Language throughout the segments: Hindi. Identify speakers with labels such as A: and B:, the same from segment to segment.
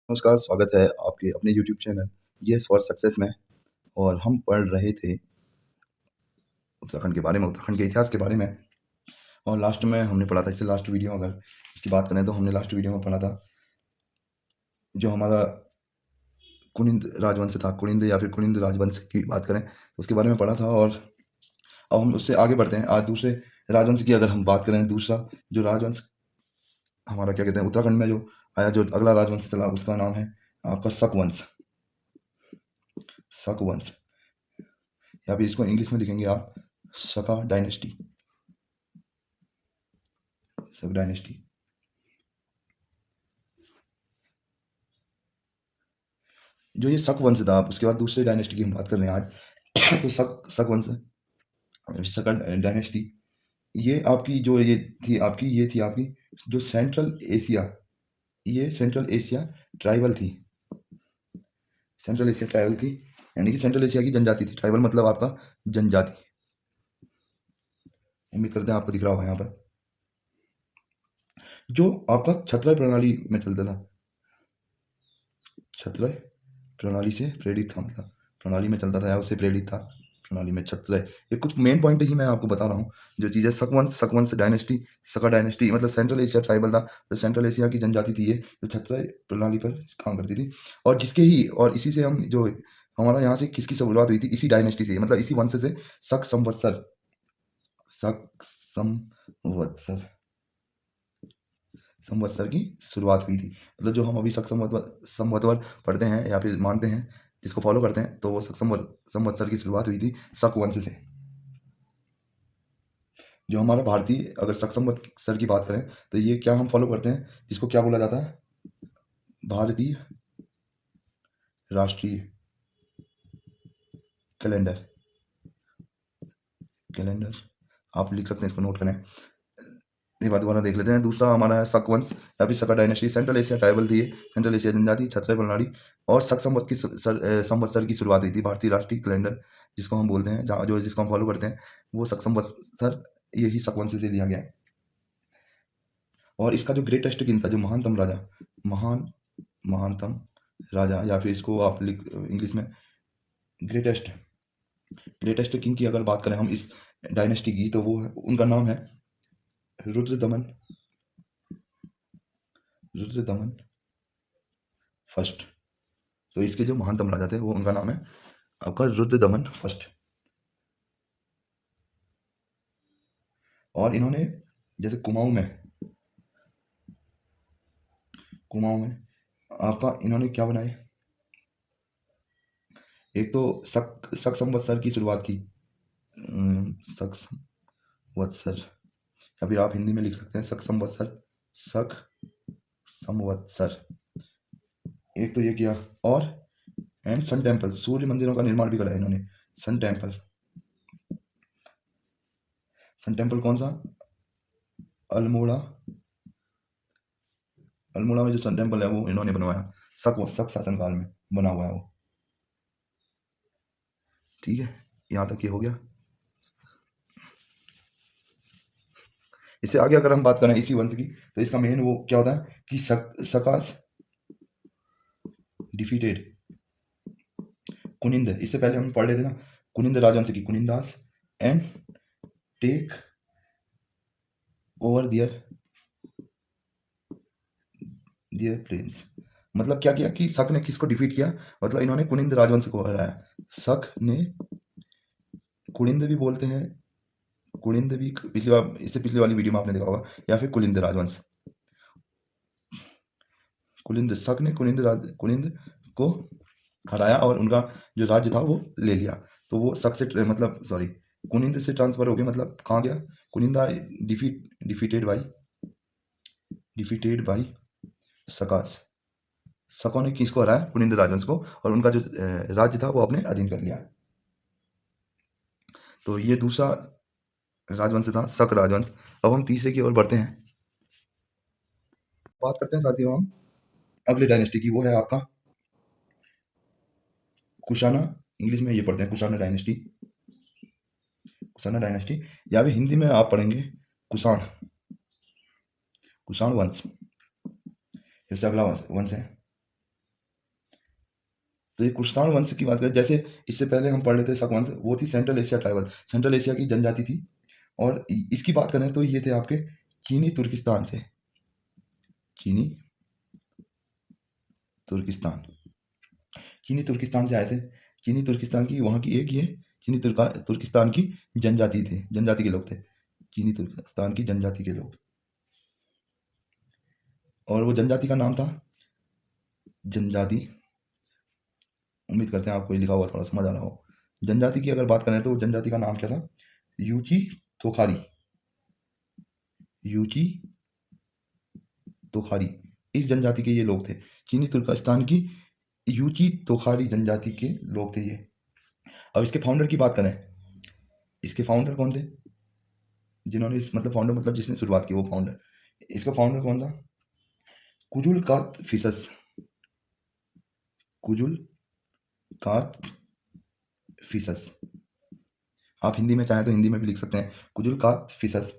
A: नमस्कार, स्वागत है आपके अपने YouTube channel yes for success में। और हम पढ़ रहे थे उत्तराखंड के बारे में, उत्तराखंड के इतिहास के बारे में। और लास्ट में हमने पढ़ा था, इससे लास्ट वीडियो अगर इसकी बात करें तो हमने लास्ट वीडियो में पढ़ा था जो हमारा कुनिंद राजवंश था, कुनिंद या फिर कुनिंद राजवंश की बात करें तो उसके बारे में पढ़ा था। और अब हम उससे आगे बढ़ते हैं। आज दूसरे राजवंश की अगर हम बात करें, दूसरा जो राजवंश हमारा क्या कहते हैं उत्तराखंड में जो आया, जो अगला राजवंश चला, उसका नाम है आपका शकवंश। शकवंश या फिर इसको इंग्लिश में लिखेंगे आप शका डायनेस्टी, शक डायनेस्टी। जो ये शक वंश था, उसके बाद दूसरे डायनेस्टी की हम बात कर रहे हैं आज। तो शक वंश, शक डायनेस्टी, ये आपकी जो ये थी आपकी जो सेंट्रल एशिया, ये सेंट्रल एशिया ट्राइबल थी। सेंट्रल एशिया ट्राइबल थी, यानी कि सेंट्रल एशिया की जनजाति थी। ट्राइबल मतलब आपका जनजाति। उम्मीद करते हैं आपको दिख रहा होगा यहाँ पर, जो आपका छत्रय प्रणाली में चलता था। छत्रय प्रणाली से प्रेरित था, मतलब प्रणाली में चलता था या उससे प्रेरित था। प्रणाली में छत्रय, ये कुछ मेन पॉइंट ही मैं आपको बता रहा हूँ। जो चीज़ें शकवंश डायनेस्टी, शका डायनेस्टी मतलब सेंट्रल एशिया ट्राइबल था, तो सेंट्रल एशिया की जनजाति थी ये, जो छत्रय प्रणाली पर काम करती थी। और जिसके ही और इसी से हम जो हमारा यहाँ से किसकी शुरुआत हुई थी, इसी डायनेस्टी से, मतलब इसी वंश से शक संवत्सर, शक संवत्सर संवत्सर की शुरुआत हुई थी। मतलब जो हम अभी शक संवत्सर पढ़ते हैं या फिर मानते हैं, जिसको फॉलो करते हैं, तो वो शक संवत्सर की शुरुआत हुई थी शक वंश से। जो हमारा भारतीय अगर शक संवत्सर की बात करें तो ये क्या हम फॉलो करते हैं, जिसको क्या बोला जाता है, भारतीय राष्ट्रीय कैलेंडर। कैलेंडर आप लिख सकते हैं, इसको नोट करें। एक बार दोबारा देख लेते हैं। दूसरा हमारा है शक वंश या फिर शका डायनेस्टी। सेंट्रल एशिया ट्राइबल थी, सेंट्रल एशिया जनजाति, छत्रय प्रणाली और शक संवत्सर की शुरुआत हुई थी। भारतीय राष्ट्रीय कैलेंडर जिसको हम बोलते हैं, जहाँ जो जिसको हम फॉलो करते हैं, वो शक संवत्सर यही शक वंश से लिया गया है। और इसका जो ग्रेटेस्ट किंग था, जो महानतम राजा, महानतम राजा, या फिर इसको आप लिख इंग्लिश में ग्रेटेस्ट ग्रेटेस्ट किंग की अगर बात करें हम इस डायनेस्टी की, तो वो उनका नाम है रुद्रदमन फर्स्ट। तो इसके जो महानतम राजा थे, वो उनका नाम है आपका रुद्रदमन फर्स्ट। और इन्होंने जैसे कुमाऊं में आपका इन्होंने क्या बनाए, एक तो शक संवत्सर की शुरुआत की, शक संवत्सर, या फिर आप हिंदी में लिख सकते हैं शक संवत्सर। एक तो ये किया, और एंड सन टेम्पल, सूर्य मंदिरों का निर्माण भी कराया इन्होंने। सन टेम्पल कौन सा, अल्मोड़ा में जो सन टेम्पल है वो इन्होंने बनवाया। शक शासनकाल में बना हुआ है वो। ठीक है, यहाँ तक ये हो गया। इससे आगे अगर हम बात करें इसी वंश की, तो इसका मेन वो क्या होता है कि सकास डिफीटेड कुनिंद। इससे पहले हम पढ़ रहे थे ना, कुनिंद राजवंश की, Kunindas and take over their plains. मतलब क्या किया कि शक ने किसको डिफीट किया, मतलब इन्होंने कुनिंद राजवंश को हराया। शक ने, कुनिंद भी बोलते हैं, कुनिंद भी पिछली वाली वीडियो में आपने देखा होगा, या फिर कुलिंद राजवंश। शक ने कुनिंद को हराया और उनका जो राज्य था वो ले लिया। तो वो शक से मतलब सॉरी कुनिंद से ट्रांसफर हो गया, मतलब कहाँ गया, कुनिंदा डिफीटेड बाई सकास। शकों ने किसको हराया, कुनिंद राजवंश को, और उनका जो राज्य था वो अपने अधीन कर लिया। तो ये दूसरा राजवंश था, शक राजवंश। अब हम तीसरे की ओर बढ़ते हैं, बात करते हैं साथियों हम अगले डायनेस्टी की। वो है आपका कुशाना। इंग्लिश में ये पढ़ते हैं कुशाना डायनेस्टी, या भी हिंदी में आप पढ़ेंगे कुषाण वंश। इससे अगला वंश है तो ये कुषाण वंश की बात करें, जैसे इससे पहले हम पढ़ रहे थे शक वंश, वो थी central Asia tribal, central Asia की जनजाति थी। और इसकी बात करें तो ये थे आपके चीनी तुर्किस्तान से, चीनी तुर्किस्तान, चीनी तुर्किस्तान से आए थे। चीनी तुर्किस्तान की वहाँ की एक ये चीनी तुर्किस्तान की जनजाति थे, जनजाति के लोग थे, चीनी तुर्किस्तान की जनजाति के लोग। और वो जनजाति का नाम था, जनजाति, उम्मीद करते हैं आपको ये लिखा हुआ थोड़ा समझ आ रहा हो। जनजाति की अगर बात करें तो जनजाति का नाम क्या था, यूची तोखारी, यूची तोखारी, इस जनजाति के ये लोग थे। चीनी तुर्किस्तान की यूची तोखारी जनजाति के लोग थे ये। अब इसके फाउंडर की बात करें, इसके फाउंडर कौन थे, जिन्होंने इस मतलब फाउंडर मतलब जिसने शुरुआत की वो फाउंडर, इसका फाउंडर कौन था, कुजुल कात फिसस, कुजुल कात फिसस। आप हिंदी में चाहें तो हिंदी में भी लिख सकते हैं, कुजुल कात फिसस,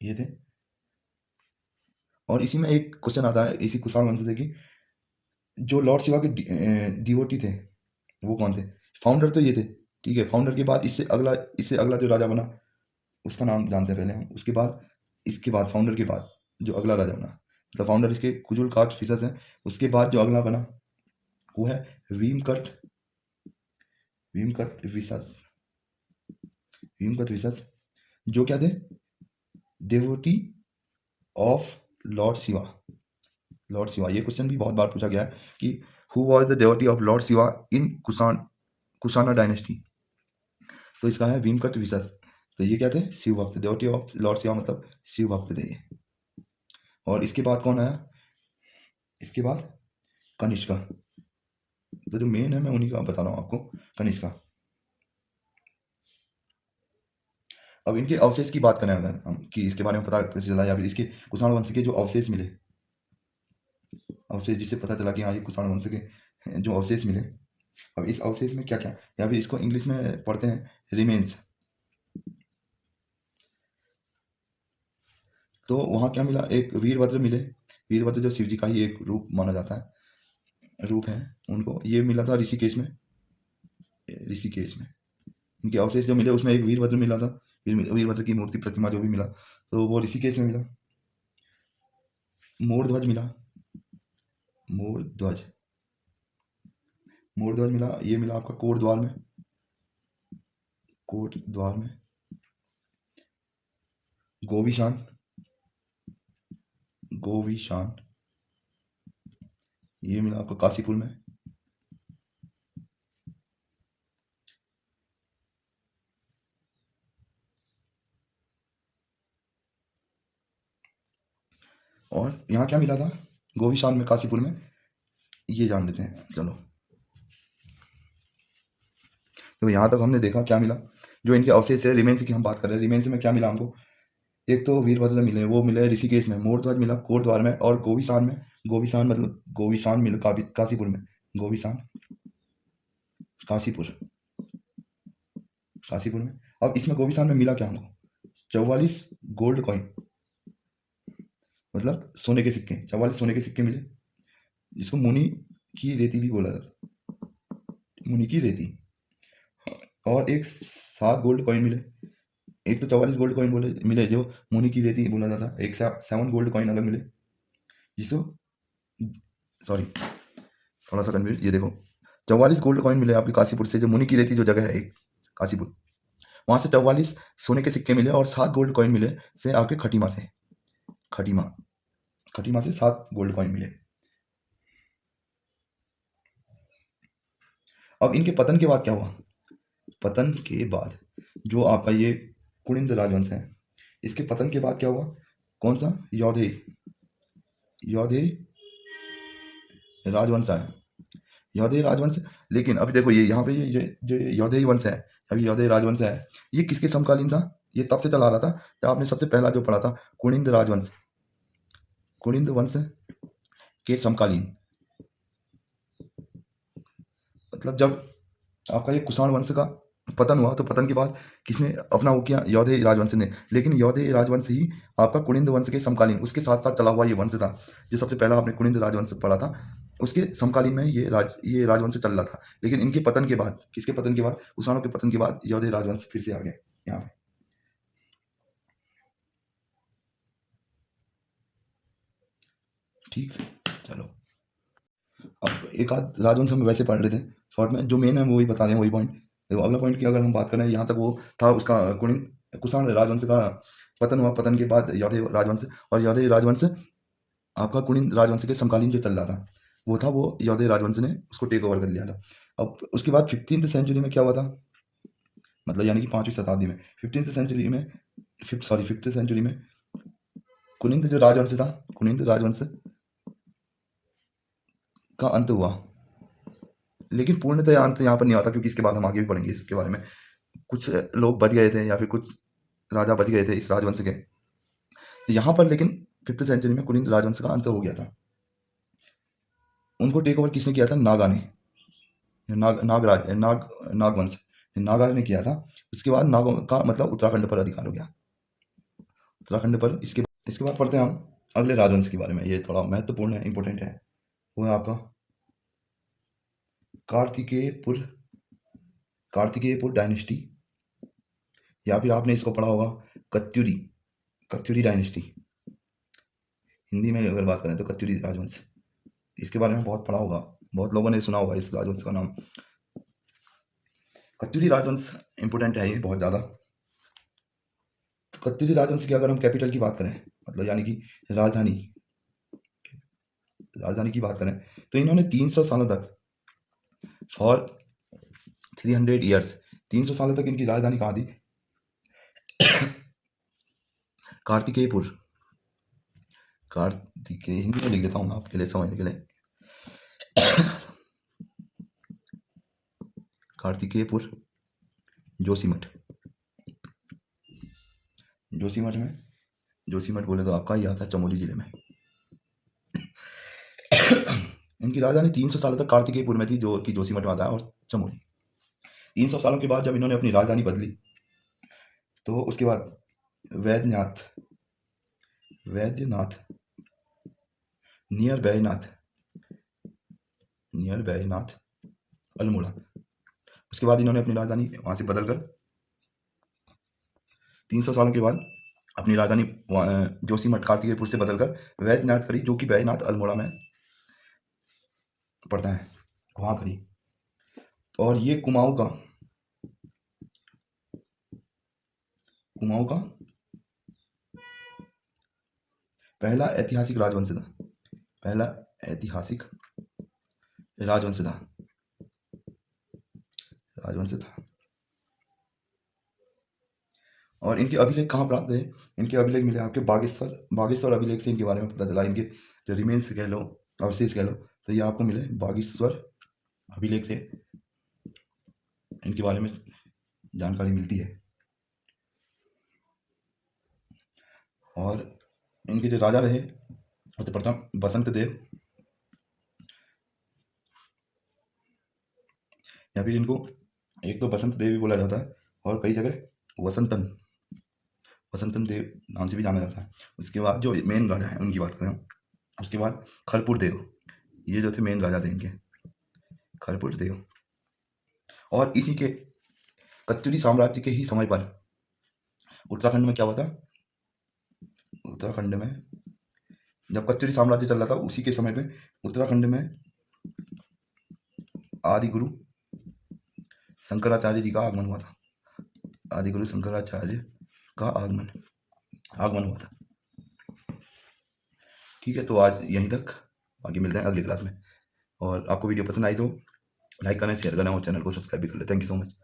A: ये थे। और इसी में एक क्वेश्चन आता है इसी कुषाण वंश से कि जो लॉर्ड शिवा के डिवोटी थे वो कौन थे। फाउंडर तो ये थे, ठीक है। फाउंडर के बाद इससे अगला जो राजा बना उसका नाम जानते हैं पहले हम, उसके बाद इसके बाद फाउंडर के बाद जो अगला राजा बना, मतलब फाउंडर इसके कुजुल काट फिसस है, उसके बाद जो अगला बना वो है वीमकट, वीमकट विसस, वीमकट विसस, जो क्या थे, devotee of lord Shiva, lord Shiva. ये क्वेश्चन भी बहुत बार पूछा गया है कि who was the devotee of lord Shiva in Kushana dynasty, तो इसका है वीमकट विसस। तो ये क्या थे, शिव भक्त, डेवोटी ऑफ लॉर्ड शिवा मतलब शिव भक्त थे ये। और इसके बाद कौन आया, इसके बाद कनिष्का, तो जो मेन है मैं उन्हीं का बता रहा हूँ आपको, कनिष्का। अब इनके अवशेष की बात करें अगर हम कि इसके बारे में पता कैसे चला, या फिर इसके कुषाण वंश के जो अवशेष मिले, अवशेष जिससे पता चला कि हाँ ये कुषाण वंश के जो अवशेष मिले। अब इस अवशेष में क्या क्या, या फिर इसको इंग्लिश में पढ़ते हैं रिमेन्स। तो वहाँ क्या मिला, एक वीरभद्र मिले, वीरभद्र जो शिव जी का ही एक रूप माना जाता है, रूप है उनको, ये मिला था ऋषिकेश में, ऋषिकेश में इनके अवशेष जो मिले उसमें एक वीरभद्र मिला था, वीरभद्र की मूर्ति प्रतिमा जो भी मिला तो वो ऋषिकेश में मिला। मोर ध्वज मिला, मोर ध्वज, मोर ध्वज मिला, ये मिला आपका कोट द्वार में, कोट द्वार में। गोविशान, गोविशान, ये मिला आपको काशीपुर में। और यहाँ क्या मिला था गोविशान में, काशीपुर में, ये जान लेते हैं चलो। तो यहाँ तक हमने देखा क्या मिला, जो इनके अवशेष है रिमेन्स की हम बात कर रहे हैं, रिमेन्स में क्या मिला हमको, एक तो वीरभद्र मिले, वो मिले ऋषिकेश में, मोर ध्वज मिला कोट द्वार में, और गोविशान में, गोविशान मतलब गोविशान मिला काशीपुर में, गोविशान काशीपुर, काशीपुर में। अब इसमें गोविशान में मिला क्या हमको, 44 गोल्ड कॉइन, मतलब सोने के सिक्के, 44 सोने के सिक्के मिले, जिसको मुनि की रेती भी बोला जाता, मुनि की रेती। और एक 7 गोल्ड कॉइन मिले, एक तो 44 गोल्ड कॉइन बोले मिले जो मुनि की रेती बोला जाता, एक 7 गोल्ड कॉइन अलग मिले, जिसको सॉरी थोड़ा सा कन्फ्यूज, ये देखो 44 गोल्ड कॉइन मिले आपके काशीपुर से, जो मुनि की रेती जो जगह है एक काशीपुर, वहाँ से 44 सोने के सिक्के मिले, और 7 गोल्ड कॉइन मिले से आपके खटीमा से, खटीमा, खटीमा से 7 गोल्ड कॉइन मिले। अब इनके पतन के बाद क्या हुआ, पतन के बाद जो आपका ये कुणिंद राजवंश है, इसके पतन के बाद क्या हुआ, कौन सा, यौधेय, यौधेय राजवंश आया, यौधेय राजवंश। लेकिन अभी देखो ये यहाँ पे ये जो यौधेय वंश है, अभी यौधेय राजवंश है, ये किसके समकालीन था, ये तब से चला रहा था जब आपने सबसे पहला जो पढ़ा था कुणिंद राजवंश, कुणिंद वंश के समकालीन, मतलब जब आपका ये कुषाण वंश का पतन हुआ, तो पतन के बाद किसने अपना वो किया? यौधेय राजवंश ने। लेकिन यौधेय राजवंश ही आपका कुनिंद वंश के समकालीन, उसके साथ-साथ चला हुआ ये वंश था। जो सबसे पहला आपने कुनिंद राजवंश पढ़ा था, उसके समकालीन में ये राजवंश चल रहा था। लेकिन इनके पतन के बाद, किसके पतन के बाद? कुषाणों के पतन के बाद यौधेय राजवंश फिर से आ गए यहाँ पे। ठीक, चलो। अब एक आध राजवंश हम वैसे पढ़ रहे थे शॉर्ट में, जो मेन है वही बता रहे हैं, वही पॉइंट। देखो अगला पॉइंट की अगर हम बात करें, यहाँ तक वो था उसका कुषाण राजवंश का पतन हुआ, पतन के बाद यौधेय राजवंश, और यौधेय राजवंश आपका कुनिंद राजवंश के समकालीन जो चल रहा था, वो यौधेय राजवंश ने उसको टेक ओवर कर लिया था। अब उसके बाद 15th सेंचुरी में क्या हुआ था, मतलब यानी कि 5वीं शताब्दी में, 15th सेंचुरी में, 5th सेंचुरी में कुनिंद जो राजवंश था, कुनिंद राजवंश का अंत हुआ। लेकिन पूर्णतः अंत यहाँ पर नहीं आता, क्योंकि इसके बाद हम आगे भी पढ़ेंगे इसके बारे में। कुछ लोग बच गए थे, या फिर कुछ राजा बच गए थे इस राजवंश के। तो यहाँ पर लेकिन 5th सेंचुरी में कुनिंद राजवंश का अंत हो गया था। उनको टेक ओवर किसने किया था? नागा ने, नागवंश, नागा ने किया था। उसके बाद नागों का मतलब उत्तराखंड पर अधिकार हो गया, उत्तराखंड पर। इसके बाद पढ़ते हैं हम अगले राजवंश के बारे में। ये थोड़ा महत्वपूर्ण है, इंपॉर्टेंट है। वो है आपका कार्तिकेयपुर डायनेस्टी, या फिर आपने इसको पढ़ा होगा कत्यूरी डायनेस्टी। हिंदी में अगर बात करें तो कत्यूरी राजवंश। इसके बारे में बहुत पढ़ा होगा, बहुत लोगों ने सुना होगा इस राजवंश का नाम। कत्यूरी राजवंश इंपोर्टेंट है ये बहुत ज़्यादा। तो कत्यूरी राजवंश की अगर हम कैपिटल की बात करें, मतलब यानी कि राजधानी की बात करें, तो इन्होंने 300 सालों तक, फॉर 300 ईयर्स, 300 सालों तक इनकी राजधानी कहाँ थी? कार्तिकेयपुर। हिंदी में लिख देता हूँ मैं आपके लिए समझने के लिए। कार्तिकेयपुर, जोशीमठ बोले तो आपका ही आता है चमोली जिले में। इनकी राजधानी 300 सालों तक कार्तिकेयपुर में थी, जो कि जोशीमठ में आता है, और चमोली। 300 सालों के बाद जब इन्होंने अपनी राजधानी बदली, तो उसके बाद वैद्यनाथ नियर बैनाथ अल्मोड़ा, उसके बाद इन्होंने अपनी राजधानी वहाँ से बदलकर 300 सालों के बाद अपनी राजधानी जोशीमठ कार्तिकेयपुर से बदलकर वैद्यनाथ करी, जो कि बैजनाथ अल्मोड़ा में पड़ता है, वहाँ करी। और ये कुमाऊँ का पहला ऐतिहासिक राजवंश था। और इनके अभिलेख कहाँ प्राप्त है? इनके अभिलेख मिले आपके बागेश्वर अभिलेख से इनके बारे में पता चला। इनके जो रिमेन्स कह लो, अवशेष कह लो, तो ये आपको मिले बागेश्वर अभिलेख से, इनके बारे में जानकारी मिलती है। और इनके जो राजा रहे, तो प्रथम बसंत देव, या फिर इनको एक तो बसंत देव भी बोला जाता है, और कई जगह वसंतन देव नाम से भी जाना जाता है। उसके बाद जो मेन राजा है उनकी बात करें, उसके बाद खरपुर देव, ये जो थे मेन राजा थे इनके, खरपुर देव। और इसी के कत्यूरी साम्राज्य के ही समय पर उत्तराखंड में क्या हुआ था? उत्तराखंड में जब कत्यूरी साम्राज्य चल रहा था, उसी के समय पे उत्तराखंड में आदि गुरु शंकराचार्य जी का आगमन हुआ था। आदि गुरु शंकराचार्य का आगमन हुआ था। ठीक है, तो आज यहीं तक, बाकी मिलते हैं अगली क्लास में। और आपको वीडियो पसंद आई तो लाइक करें, शेयर करें, और चैनल को सब्सक्राइब भी कर लें। Thank you so much.